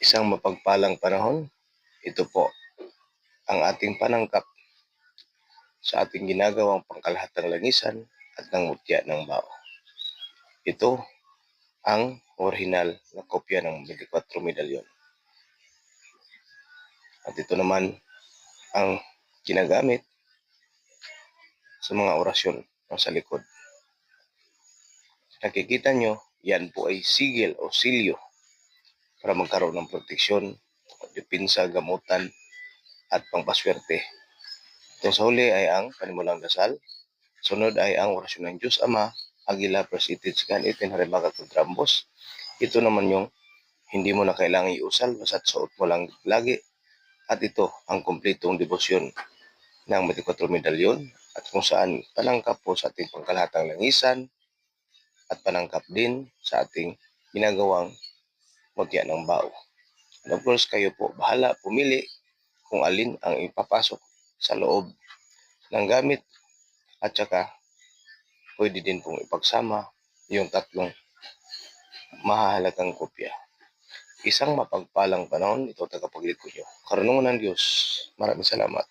Isang mapagpalang panahon, ito po ang ating panangkap sa ating ginagawang pangkalahatang langisan at ng mutya ng bao. Ito ang orihinal na kopya ng 24 medalyon. At ito naman ang ginagamit sa mga orasyon sa likod. Nakikita nyo, yan po ay sigil o silyo para magkaroon ng proteksyon, dipinsa, gamutan, at pangpaswerte. Ito sa huli ay ang panimulang dasal. Sunod ay ang orasyon ng Diyos Ama, Agila, Presitit, Sikan, Harimaga, Kontrambos. Ito naman yung hindi mo na kailangan iusal, basta't suot mo lang lagi. At ito ang kumpletong debosyon ng 24 medalyon at kung saan panangkap po sa ating pangkalahatang langisan at panangkap din sa ating ginagawang mutya ng bao. And of course, kayo po bahala pumili kung alin ang ipapasok sa loob ng gamit at saka pwede din pong ipagsama yung tatlong mahahalagang kopya. Isang mapagpalang panahon, ito tagapaglikod nyo. Karunungan ng Diyos. Maraming salamat.